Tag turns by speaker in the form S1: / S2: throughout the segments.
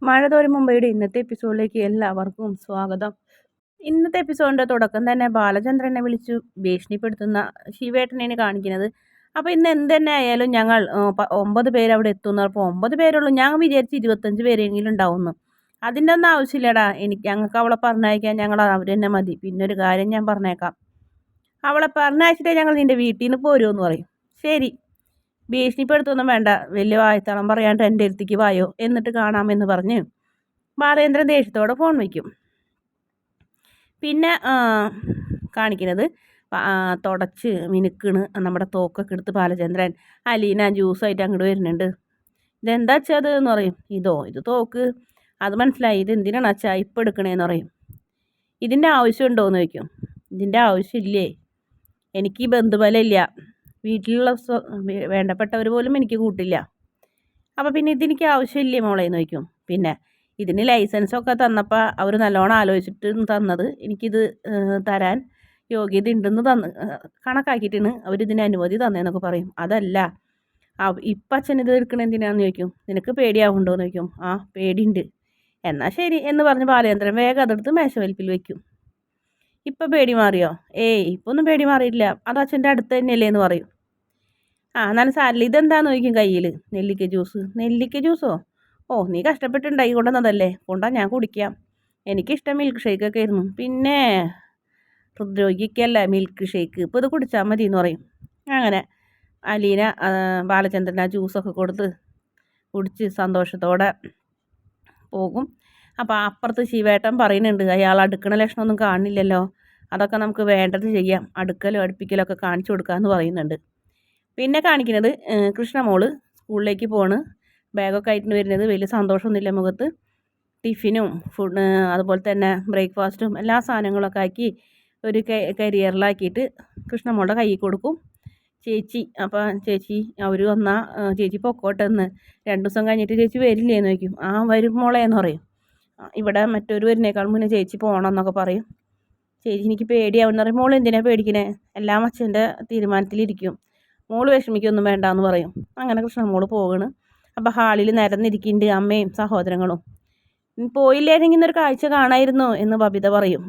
S1: മഴ തോരും മുമ്പയുടെ ഇന്നത്തെ എപ്പിസോഡിലേക്ക് എല്ലാവർക്കും സ്വാഗതം. ഇന്നത്തെ എപ്പിസോഡിൻ്റെ തുടക്കം തന്നെ ബാലചന്ദ്രനെ വിളിച്ചു ഭീഷണിപ്പെടുത്തുന്ന ശിവേട്ടനെയാണ് കാണിക്കുന്നത്. അപ്പോൾ ഇന്ന് എന്ത് തന്നെ ആയാലും ഞങ്ങൾ 9 പേര് അവിടെ എത്തുന്നു. അപ്പോൾ 9 പേരുള്ളൂ, ഞാൻ വിചാരിച്ച് 25 പേരെങ്കിലും ഉണ്ടാവുന്നു. അതിൻ്റെ ഒന്നും ആവശ്യമില്ലടാ, ഞങ്ങൾക്ക് അവളെ പറഞ്ഞയക്കാൻ ഞങ്ങൾ അവർ തന്നെ മതി. പിന്നെ ഒരു കാര്യം ഞാൻ പറഞ്ഞേക്കാം, അവളെ പറഞ്ഞയച്ചിട്ടേ ഞങ്ങൾ നിൻ്റെ വീട്ടിൽ നിന്ന് പോരുമെന്ന് പറയും. ശരി, ഭീഷണിപ്പെടുത്തൊന്നും വേണ്ട, വലിയ വായത്തളം പറയാണ്ട് എൻ്റെ അടുത്തേക്ക് വായോ, എന്നിട്ട് കാണാമെന്ന് പറഞ്ഞ് ബാലേന്ദ്രൻ ദേഷ്യത്തോടെ ഫോൺ വയ്ക്കും. പിന്നെ കാണിക്കുന്നത് തുടച്ച് മിനുക്കണ് നമ്മുടെ തോക്കൊക്കെ എടുത്ത് ബാലചന്ദ്രൻ. അലീന ജ്യൂസായിട്ട് അങ്ങോട്ട് വരുന്നുണ്ട്. ഇതെന്താ അച്ഛാ അത് എന്ന് പറയും. ഇത് തോക്ക്, അത് മനസ്സിലായി, ഇത് എന്തിനാണ് അച്ഛാ ഇപ്പം എടുക്കണേന്ന് പറയും. ഇതിൻ്റെ ആവശ്യമുണ്ടോ എന്ന് ചോദിക്കും. ഇതിൻ്റെ ആവശ്യമില്ലേ, എനിക്ക് ബന്ധുബലമില്ല, വീട്ടിലുള്ള വേണ്ടപ്പെട്ടവർ പോലും എനിക്ക് കൂട്ടില്ല, അപ്പോൾ പിന്നെ ഇതെനിക്ക് ആവശ്യമില്ലേ മോളെ എന്ന് ചോദിക്കും. പിന്നെ ഇതിന് ലൈസൻസൊക്കെ തന്നപ്പോൾ അവർ നല്ലോണം ആലോചിച്ചിട്ട് തന്നത്, എനിക്കിത് തരാൻ യോഗ്യത ഉണ്ടെന്ന് കണക്കാക്കിയിട്ടാണ് അവരിതിന് അനുമതി തന്നതെന്നൊക്കെ പറയും. അതല്ല, ഇപ്പം അച്ഛൻ ഇത് എടുക്കണ എന്തിനാണെന്ന് ചോദിക്കും. നിനക്ക് പേടിയാവുണ്ടോ എന്ന് ചോദിക്കും. ആ പേടിയുണ്ട്. എന്നാൽ ശരി എന്ന് പറഞ്ഞ് ബാലേന്ദ്രൻ വേഗം അതെടുത്ത് മേശവലിപ്പിൽ വയ്ക്കും. ഇപ്പം പേടി മാറിയോ? ഏയ് ഇപ്പം ഒന്നും പേടി മാറിയിട്ടില്ല, അത് അച്ഛൻ്റെ അടുത്ത് തന്നെയല്ലേ എന്ന് പറയും. എന്നാലും സാരില്ല, ഇതെന്താന്ന് ചോദിക്കും. കയ്യിൽ നെല്ലിക്ക ജ്യൂസോ? ഓ, നീ കഷ്ടപ്പെട്ടുണ്ടായി കൊണ്ടുവന്നതല്ലേ, കൊണ്ടാ ഞാൻ കുടിക്കാം, എനിക്കിഷ്ടം മിൽക്ക് ഷേക്കൊക്കെ ആയിരുന്നു. പിന്നെ ഹൃദ്രോഗിക്കല്ല മിൽക്ക് ഷേക്ക്, ഇപ്പോൾ ഇത് കുടിച്ചാൽ മതി എന്ന് പറയും. അങ്ങനെ അലീന ബാലചന്ദ്രൻ ആ ജ്യൂസൊക്കെ കൊടുത്ത് കുടിച്ച് സന്തോഷത്തോടെ പോകും. അപ്പോൾ അപ്പുറത്ത് ശിവേട്ടൻ പറയുന്നുണ്ട്, അയാൾ അടുക്കണ ലക്ഷണമൊന്നും കാണില്ലല്ലോ, അതൊക്കെ നമുക്ക് വേണ്ടത് ചെയ്യാം, അടുക്കലും അടുപ്പിക്കലൊക്കെ കാണിച്ചു കൊടുക്കാമെന്ന് പറയുന്നുണ്ട്. പിന്നെ കാണിക്കുന്നത് കൃഷ്ണമോള് സ്കൂളിലേക്ക് പോണ്, ബാഗൊക്കെ ആയിട്ട് വരുന്നത്. വലിയ സന്തോഷമൊന്നുമില്ല മുഖത്ത്. ടിഫിനും ഫുഡ് അതുപോലെ തന്നെ ബ്രേക്ക്ഫാസ്റ്റും എല്ലാ സാധനങ്ങളൊക്കെ ആക്കി ഒരു കരിയറിലാക്കിയിട്ട് കൃഷ്ണമോളുടെ കയ്യിൽ കൊടുക്കും. അപ്പോൾ ചേച്ചി അവർ വന്നാൽ ചേച്ചി പൊക്കോട്ടെ എന്ന്, 2 ദിവസം കഴിഞ്ഞിട്ട് ചേച്ചി വരില്ലേ എന്ന് ചോദിക്കും. ആ വരും മോളെ എന്ന് പറയും. ഇവിടെ മറ്റൊരു വരുന്നേക്കാൾ മുന്നേ ചേച്ചി പോകണം എന്നൊക്കെ പറയും. ചേച്ചി എനിക്ക് പേടിയാവുമെന്ന് പറയും. മോൾ എന്തിനാണ് പേടിക്കണേ, എല്ലാം അച്ഛൻ്റെ തീരുമാനത്തിലിരിക്കും, മോള് വിഷമിക്കൊന്നും വേണ്ട എന്ന് പറയും. അങ്ങനെ കൃഷ്ണമോള് പോകണ്. അപ്പോൾ ഹാളിൽ നിരന്നിരിക്കുന്നുണ്ട് അമ്മയും സഹോദരങ്ങളും. പോയില്ലായിരുന്നെങ്കിൽ ഇന്നൊരു കാഴ്ച കാണായിരുന്നു എന്ന് ബബിത പറയും.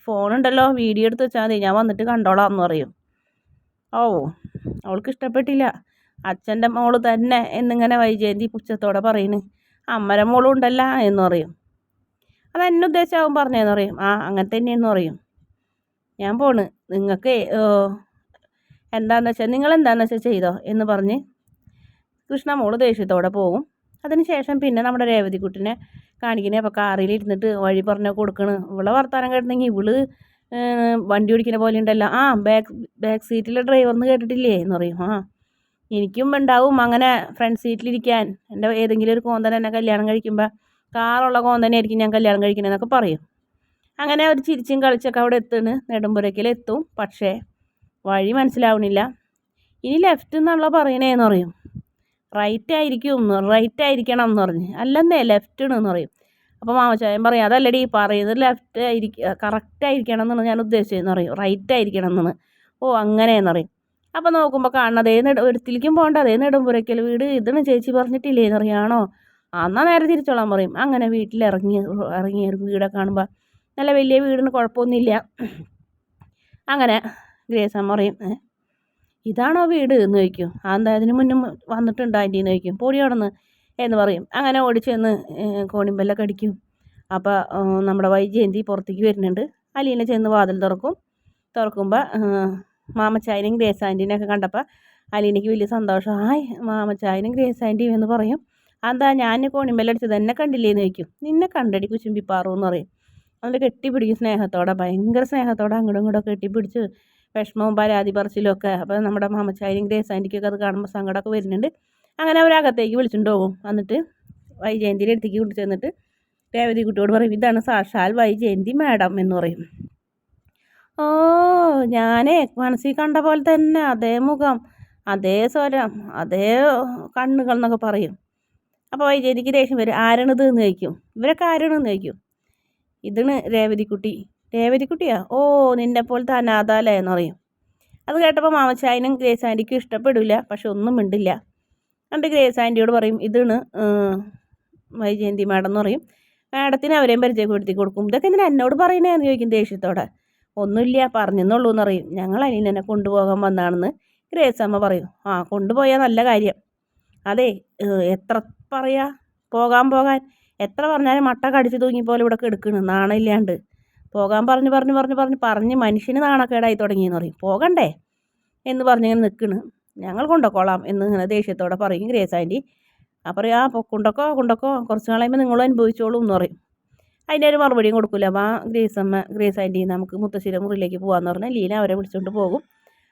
S1: ഫോണുണ്ടല്ലോ, വീഡിയോ എടുത്ത് വെച്ചാൽ മതി, ഞാൻ വന്നിട്ട് കണ്ടോളാം എന്ന് പറയും. ഓ, അവൾക്ക് ഇഷ്ടപ്പെട്ടില്ല. അച്ഛൻ്റെ മോള് തന്നെ എന്നിങ്ങനെ വൈജയന്തി പുച്ഛത്തോടെ പറയുന്നു. അമ്മയുടെ മോളും ഉണ്ടല്ല എന്ന് പറയും. അത് എന്നെ ഉദ്ദേശമാവും പറഞ്ഞതെന്ന് പറയും. അങ്ങനെ തന്നെയെന്ന് പറയും. ഞാൻ പോണ്, നിങ്ങൾക്ക് എന്താണെന്ന് വെച്ചാൽ നിങ്ങളെന്താണെന്ന് വെച്ചാൽ ചെയ്തോ എന്ന് പറഞ്ഞ് കൃഷ്ണമോള് ദേഷ്യത്തോടെ പോകും. അതിനുശേഷം പിന്നെ നമ്മുടെ രേവതിക്കുട്ടിനെ കാണിക്കണേ. അപ്പോൾ കാറിലിരുന്നിട്ട് വഴി പറഞ്ഞ് കൊടുക്കണ്. ഇവളെ വർത്താനം കേട്ടിട്ടുണ്ടെങ്കിൽ ഇവള് വണ്ടി ഓടിക്കുന്ന പോലെ ഉണ്ടല്ലോ. ബാക്ക് സീറ്റിലെ ഡ്രൈവർന്ന് കേട്ടിട്ടില്ലേ എന്ന് പറയും. എനിക്കും ഉണ്ടാവും അങ്ങനെ ഫ്രണ്ട് സീറ്റിലിരിക്കാൻ, എൻ്റെ ഏതെങ്കിലും ഒരു കോന്തൻ എന്നെ കല്യാണം കഴിക്കുമ്പോൾ കാറുള്ള കോന്തനെയായിരിക്കും ഞാൻ കല്യാണം കഴിക്കണമെന്നൊക്കെ പറയും. അങ്ങനെ അവർ ചിരിച്ചും കളിച്ചൊക്കെ അവിടെ നെടുമ്പുരയ്ക്കലെത്തും. പക്ഷേ വഴി മനസ്സിലാവണില്ല. ഇനി ലെഫ്റ്റ് എന്നുള്ള പറയണേന്ന് പറയും. റൈറ്റ് ആയിരിക്കണം എന്ന് പറഞ്ഞ്. അല്ലെന്നേ ലെഫ്റ്റ് എന്ന് പറയും. അപ്പോൾ മാമച്ചായൻ പറയും, അതല്ലടി പറയുന്നത് ലെഫ്റ്റ് കറക്റ്റ് ആയിരിക്കണം എന്നാണ് ഞാൻ ഉദ്ദേശിച്ചതെന്ന് പറയും. റൈറ്റ് ആയിരിക്കണം എന്നാണ്. ഓ അങ്ങനെയെന്ന് പറയും. അപ്പോൾ നോക്കുമ്പോൾ കാണുന്നത് ഒരിത്തിലേക്കും പോകണ്ട, അതേ നെടുമ്പുരയ്ക്കൽ വീട്, ഇതാണ് ചേച്ചി പറഞ്ഞിട്ടില്ലേ എന്ന് പറയാണോ. എന്നാൽ നേരെ തിരിച്ചോളാൻ പറയും. അങ്ങനെ ഇറങ്ങിയ ഒരു വീടൊക്കെ കാണുമ്പോൾ നല്ല വലിയ വീടിന് കുഴപ്പമൊന്നുമില്ല. അങ്ങനെ ഗ്രേസ് പറയും, ഇതാണോ വീട് എന്ന് ചോദിക്കും. എന്താ അതിന് മുന്നും വന്നിട്ടുണ്ടോ ആൻറ്റി എന്ന് ചോദിക്കും. പൊടി അവിടെ എന്ന് പറയും. അങ്ങനെ ഓടിച്ചെന്ന് കോണിമ്പല്ലൊക്കെ അടിക്കും. അപ്പോൾ നമ്മുടെ വൈജയന്തി പുറത്തേക്ക് വരുന്നുണ്ട്. അലീന ചെന്ന് വാതിൽ തുറക്കുമ്പോൾ മാമച്ചായനും ഗ്രേസ് ആൻറ്റീനെയൊക്കെ കണ്ടപ്പോൾ അലീനയ്ക്ക് വലിയ സന്തോഷം. മാമച്ചായനും ഗ്രേസ് ആൻറ്റിയും എന്ന് പറയും. എന്താ ഞാൻ കോണിമ്പല്ലടിച്ചത് എന്നെ കണ്ടില്ലേ എന്ന് ചോദിക്കും. നിന്നെ കണ്ടടി കുശുമ്പിപ്പാറു എന്ന് പറയും. അതിൽ കെട്ടിപ്പിടിക്കും സ്നേഹത്തോടെ, ഭയങ്കര സ്നേഹത്തോടെ അങ്ങോട്ടും ഇങ്ങോട്ടും കെട്ടിപ്പിടിച്ച് വിഷമവും പരാതി പറച്ചിലും ഒക്കെ. അപ്പോൾ നമ്മുടെ മാമച്ചായനും ഗ്രേസ് ആൻറ്റിക്കൊക്കെ അത് കാണുമ്പോൾ സങ്കടമൊക്കെ വരുന്നുണ്ട്. അങ്ങനെ അവരകത്തേക്ക് വിളിച്ചുകൊണ്ട് പോകും. എന്നിട്ട് വൈജയന്തിയുടെ അടുത്തേക്ക് വിളിച്ചു ചെന്നിട്ട് രേവതി കുട്ടിയോട് പറയും, ഇതാണ് സാക്ഷാൽ വൈജയന്തി മാഡം എന്ന് പറയും. ഓ, ഞാനേ മനസ്സിൽ കണ്ട പോലെ തന്നെ, അതേ മുഖം, അതേ സ്വരം, അതേ കണ്ണുകൾ എന്നൊക്കെ പറയും. അപ്പോൾ വൈജയന്തിക്ക് ദേഷ്യം വരും. ആരാണിത് എന്ന് ചോദിക്കും. ഇവരൊക്കെ ആരാണെന്ന് ചോദിക്കും. ഇതാണ് രേവതിക്കുട്ടിയാ? ഓ, നിന്നെപ്പോലത്തെ അനാഥാലേ എന്ന് പറയും. അത് കേട്ടപ്പോൾ മാമച്ചായനും ഗ്രേസ് ആൻറ്റിക്കും ഇഷ്ടപ്പെടില്ല. പക്ഷെ ഒന്നും മിണ്ടില്ല. എന്നിട്ട് ഗ്രേസ് ആൻറ്റിയോട് പറയും, ഇതാണ് വൈജയന്തി മാഡം എന്ന് പറയും. മാഡത്തിന് അവരെയും പരിചയപ്പെടുത്തി കൊടുക്കും. ഇതൊക്കെ എന്തിനാ എന്നോട് പറയണേന്ന് ചോദിക്കും ദേഷ്യത്തോടെ. ഒന്നുമില്ല പറഞ്ഞെന്നുള്ളൂ എന്ന് പറയും. ഞങ്ങൾ അലീനനെ കൊണ്ടുപോകാൻ വന്നാണെന്ന് ഗ്രേസ് അമ്മ പറയും. ആ കൊണ്ടുപോയാൽ നല്ല കാര്യം. അതെ എത്ര പറയാ പോകാൻ എത്ര പറഞ്ഞാലും മട്ട കടിച്ചു തൂങ്ങിപ്പോലെ ഇവിടെ കിടക്കണ് നാണമില്ലാണ്ട്. പോകാൻ പറഞ്ഞ് മനുഷ്യന് നാണക്കേടായി തുടങ്ങിയെന്ന് പറയും. പോകണ്ടേ എന്ന് പറഞ്ഞിങ്ങനെ നിൽക്കണ്. ഞങ്ങൾ കൊണ്ടുപോയിക്കോളാം എന്ന് ഇങ്ങനെ ദേഷ്യത്തോടെ പറയും ഗ്രേസ് ആൻറ്റി. അപ്പോൾ ആ കൊണ്ടൊക്കോ കുറച്ച് നാളാകുമ്പോൾ നിങ്ങളും അനുഭവിച്ചോളൂ എന്ന് പറയും. അതിൻ്റെ ഒരു മറുപടിയും കൊടുക്കില്ല. അപ്പോൾ ഗ്രേസ് ആൻറ്റി നമുക്ക് മുത്തശ്ശിയുടെ മുറിയിലേക്ക് പോകാമെന്ന് പറഞ്ഞാൽ ലീന അവരെ വിളിച്ചുകൊണ്ട് പോകും.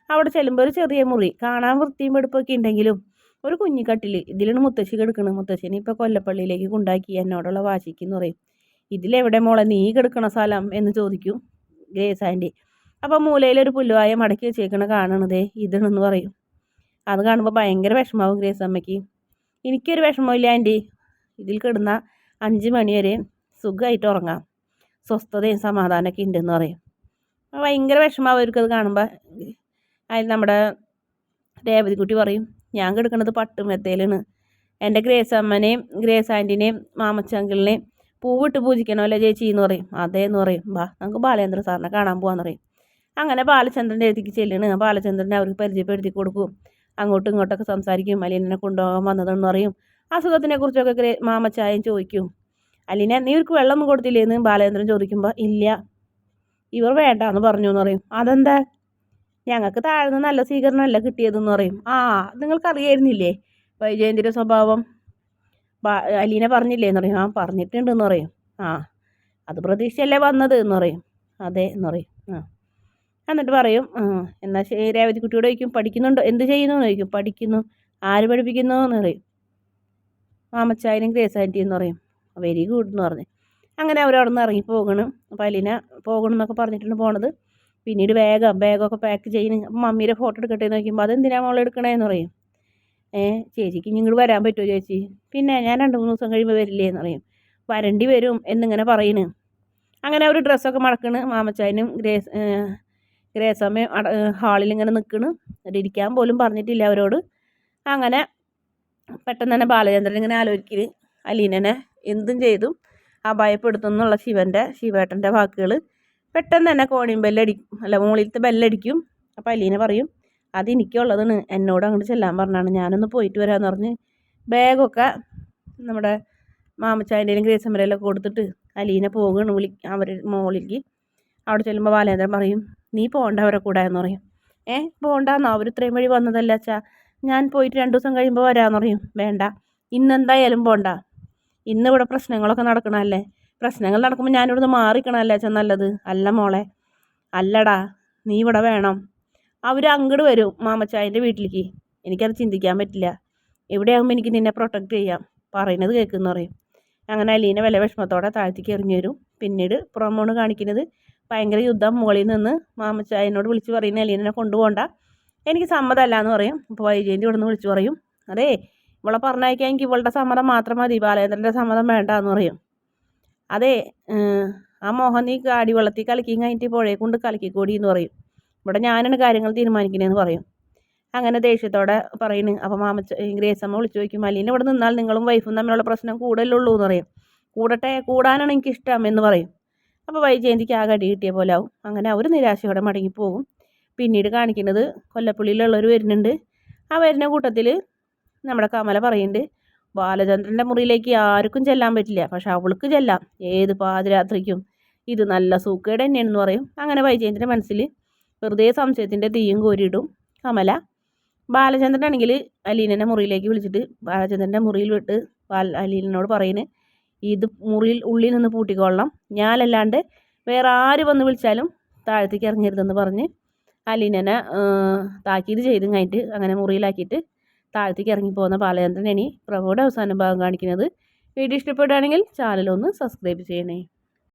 S1: അവിടെ ചെല്ലുമ്പോൾ ഒരു ചെറിയ മുറി കാണാൻ വൃത്തിയും വെടുപ്പൊക്കെ ഉണ്ടെങ്കിലും ഒരു കുഞ്ഞിക്കട്ടിൽ ഇതിലാണ് മുത്തശ്ശി കിടക്കുന്നത്. മുത്തശ്ശിനെ ഇപ്പോൾ കൊല്ലപ്പള്ളിയിലേക്ക് കൊണ്ടാക്കി എന്നോടുള്ള വാശിക്ക് എന്ന് പറയും. ഇതിലെവിടെ മോളെ നീ കിടക്കണ സ്ഥലം എന്ന് ചോദിക്കും ഗ്രേസ് ആൻറ്റി. അപ്പോൾ മൂലയിലൊരു പുല്ലുവായ മടക്കി വെച്ചേക്കണ കാണണതേ ഇതാണെന്ന് പറയും. അത് കാണുമ്പോൾ ഭയങ്കര വിഷമാവും ഗ്രേസ് അമ്മയ്ക്ക്. എനിക്കൊരു വിഷമമില്ല ആൻറ്റി, ഇതിൽ കിടന്ന 5 മണി വരെ സുഖമായിട്ട് ഉറങ്ങാം, സ്വസ്ഥതയും സമാധാനമൊക്കെ ഉണ്ടെന്ന് പറയും. ഭയങ്കര വിഷമാവും അവർക്കത് കാണുമ്പോൾ. അതിൽ നമ്മുടെ രേവതിക്കുട്ടി പറയും ഞാൻ കിടക്കുന്നത് പട്ടുമെത്തയിലാണ്. എൻ്റെ ഗ്രേസ് അമ്മനെയും ഗ്രേസ് ആൻറ്റിനെയും മാമച്ചങ്കിളിനെയും പൂവിട്ട് പൂജിക്കണമല്ലോ ചേച്ചി എന്ന് പറയും. അതേന്ന് പറയും. വാ നമുക്ക് ബാലചന്ദ്രൻ സാറിനെ കാണാൻ പോകാമെന്ന് പറയും. അങ്ങനെ ബാലചന്ദ്രൻ്റെ അടുത്തേക്ക് ചെല്ലുന്നു. ബാലചന്ദ്രനെ അവർക്ക് പരിചയപ്പെടുത്തി കൊടുക്കും. അങ്ങോട്ടും ഇങ്ങോട്ടൊക്കെ സംസാരിക്കും. അലീനനെ കൊണ്ടുപോകാൻ വന്നതെന്ന് പറയും. അസുഖത്തിനെ കുറിച്ചൊക്കെ മാമച്ചായും ചോദിക്കും. അലീന നീ ഇവർക്ക് വെള്ളമൊന്നും കൊടുത്തില്ലേന്ന് ബാലചന്ദ്രൻ ചോദിക്കുമ്പോൾ ഇല്ല ഇവർ വേണ്ട എന്ന് പറഞ്ഞു എന്ന് പറയും. അതെന്താ? ഞങ്ങൾക്ക് താഴ്ന്ന നല്ല സ്വീകരണമല്ല കിട്ടിയതെന്ന് പറയും. ആ നിങ്ങൾക്കറിയായിരുന്നില്ലേ വൈജയന്തിയുടെ സ്വഭാവം? അലീന പറഞ്ഞില്ലേ എന്ന് പറയും. ആ പറഞ്ഞിട്ടുണ്ടെന്ന് പറയും. ആ അത് പ്രതീക്ഷയല്ലേ വന്നത് എന്ന് പറയും. അതെ എന്ന് പറയും. എന്നിട്ട് പറയും എന്നാൽ രേവതിക്കുട്ടിയോട് ചോദിക്കും പഠിക്കുന്നുണ്ടോ, എന്ത് ചെയ്യുന്നു എന്ന് ചോദിക്കും. പഠിക്കുന്നു. ആര് പഠിപ്പിക്കുന്നു എന്ന് പറയും. മാമച്ചായനും ഗ്രേസ് ആൻറ്റി എന്ന് പറയും. വെരി ഗുഡ് എന്ന് പറഞ്ഞ് അങ്ങനെ അവരവിടെ നിന്ന് ഇറങ്ങി പോകണം. അപ്പോൾ അലീന പോകണം എന്നൊക്കെ പറഞ്ഞിട്ടാണ് പോണത്. പിന്നീട് ബാഗൊക്കെ പാക്ക് ചെയ്യുന്നു. അപ്പം മമ്മിയുടെ ഫോട്ടോ എടുക്കട്ടെ എന്ന് നോക്കുമ്പോൾ അതെന്തിനാണ് മോൾ എടുക്കണേന്ന് പറയും. ചേച്ചിക്ക് ഇങ്ങോട്ട് വരാൻ പറ്റുമോ ചേച്ചി? പിന്നെ ഞാൻ 2-3 ദിവസം കഴിയുമ്പോൾ വരില്ലേ എന്ന് പറയും. വരേണ്ടി വരും എന്നിങ്ങനെ പറയുന്നു. അങ്ങനെ അവർ ഡ്രസ്സൊക്കെ മടക്കണ്. മാമച്ചായനും ഗ്രേസമ്മയും ഹാളിൽ ഇങ്ങനെ നിൽക്കണ്. ഇരിക്കാൻ പോലും പറഞ്ഞിട്ടില്ല അവരോട്. അങ്ങനെ പെട്ടെന്ന് തന്നെ ബാലചന്ദ്രൻ ഇങ്ങനെ ആലോചിക്കല് അലീനനെ എന്തും ചെയ്തും അപായപ്പെടുത്തുന്നുള്ള ശിവേട്ടൻ്റെ വാക്കുകൾ പെട്ടെന്ന് തന്നെ കോണിയും മുകളിലത്തെ ബെല്ലടിക്കും. അപ്പോൾ അലീന പറയും അതെനിക്കുള്ളതാണ്, എന്നോട് അങ്ങോട്ട് ചെല്ലാൻ പറഞ്ഞാണ്, ഞാനൊന്ന് പോയിട്ട് വരാമെന്ന് പറഞ്ഞ് ബാഗൊക്കെ നമ്മുടെ മാമച്ചായൻ്റെയും ഗ്രേസമ്മരെല്ലാം കൊടുത്തിട്ട് അലീന പോകുകയാണ് അവർ മുകളിലേക്ക്. അവിടെ ചെല്ലുമ്പോൾ ബാലേന്ദ്രൻ പറയും നീ പോകണ്ട അവരെ കൂടെ എന്ന് പറയും. പോകണ്ടെന്നോ, അവർ ഇത്രയും വഴി വന്നതല്ല അച്ഛാ, ഞാൻ പോയിട്ട് 2 ദിവസം കഴിയുമ്പോൾ വരാമെന്ന് പറയും. വേണ്ട ഇന്നെന്തായാലും പോകണ്ട, ഇന്നിവിടെ പ്രശ്നങ്ങളൊക്കെ നടക്കണമല്ലേ, പ്രശ്നങ്ങൾ നടക്കുമ്പോൾ ഞാനിവിടുന്ന് മാറിക്കണമല്ലേ അച്ഛൻ നല്ലത്. അല്ല മോളെ, അല്ലടാ നീ ഇവിടെ വേണം. അവർ അങ്ങോട്ട് വരും മാമച്ചായൻ്റെ വീട്ടിലേക്ക്, എനിക്കത് ചിന്തിക്കാൻ പറ്റില്ല. എവിടെയാകുമ്പോൾ എനിക്ക് നിന്നെ പ്രൊട്ടക്റ്റ് ചെയ്യാം, പറയുന്നത് കേൾക്കുമെന്ന് പറയും. അങ്ങനെ അലീന വില വിഷമത്തോടെ താഴ്ത്തിക്ക് ഇറങ്ങി വരും. പിന്നീട് പ്രൊമോണ് കാണിക്കുന്നത് ഭയങ്കര യുദ്ധം. മുകളിൽ നിന്ന് മാമച്ചായനോട് വിളിച്ച് പറയുന്ന അലീനനെ കൊണ്ടുപോകണ്ട, എനിക്ക് സമ്മതമല്ല എന്ന് പറയും. അപ്പോൾ വൈജയന്തി ഇവിടെ നിന്ന് വിളിച്ച് പറയും അതേ ഇവളെ പറഞ്ഞയക്കാൻ എനിക്ക് ഇവളുടെ സമ്മതം മാത്രം മതി, ബാലേന്ദ്രൻ്റെ സമ്മതം വേണ്ട എന്ന് പറയും. അതെ ആ മോഹൻ നീ കാടി വെള്ളത്തിൽ കളിക്കും കഴിഞ്ഞിട്ട് പുഴയെ കൊണ്ട് കളിക്കൂടി എന്ന് പറയും. ഇവിടെ ഞാനാണ് കാര്യങ്ങൾ തീരുമാനിക്കണേന്ന് പറയും. അങ്ങനെ ദേഷ്യത്തോടെ പറയുന്നു. അപ്പോൾ ഗ്രേസമ്മ വിളിച്ചു ചോദിക്കും അലീന ഇവിടെ നിന്നാൽ നിങ്ങളും വൈഫും തമ്മിലുള്ള പ്രശ്നം കൂടലുള്ളൂ എന്ന് പറയും. കൂടാനാണ് എനിക്കിഷ്ടം എന്ന് പറയും. അപ്പോൾ വൈജയന്തിക്ക് ആകെ അടി കിട്ടിയ പോലെ ആവും. അങ്ങനെ അവർ നിരാശയോടെ മടങ്ങിപ്പോകും. പിന്നീട് കാണിക്കുന്നത് കൊല്ലപ്പള്ളിയിലുള്ളവർ വരുന്നുണ്ട്. ആ വരുന്ന കൂട്ടത്തിൽ നമ്മുടെ കമല പറയുന്നുണ്ട് ബാലചന്ദ്രൻ്റെ മുറിയിലേക്ക് ആർക്കും ചെല്ലാൻ പറ്റില്ല, പക്ഷെ അവൾക്ക് ചെല്ലാം ഏത് പാതിരാത്രിക്കും, ഇത് നല്ല സൂക്കേട് തന്നെയാണെന്ന് പറയും. അങ്ങനെ വൈജയന്തിൻ്റെ മനസ്സിൽ വെറുതെ സംശയത്തിൻ്റെ തീയും കോരിയിടും കമല. ബാലചന്ദ്രനാണെങ്കിൽ അലീനനെ മുറിയിലേക്ക് വിളിച്ചിട്ട് ബാലചന്ദ്രൻ്റെ മുറിയിൽ വിട്ട് അലീനോട് പറയുന്നത് ഇത് മുറിയിൽ ഉള്ളിൽ നിന്ന് പൂട്ടിക്കൊള്ളണം, ഞാനല്ലാണ്ട് വേറെ ആര് വന്ന് വിളിച്ചാലും താഴത്തേക്ക് ഇറങ്ങരുതെന്ന് പറഞ്ഞ് അലീനനെ താക്കീത് ചെയ്തും കഴിഞ്ഞിട്ട് അങ്ങനെ മുറിയിലാക്കിയിട്ട് താഴത്തേക്ക് ഇറങ്ങിപ്പോകുന്ന ബാലചന്ദ്രനാണ് ഈ പ്രഭുയുടെ അവസാന ഭാഗം കാണിക്കുന്നത്. വീഡിയോ ഇഷ്ടപ്പെടുകയാണെങ്കിൽ ചാനലൊന്ന് സബ്സ്ക്രൈബ് ചെയ്യണേ.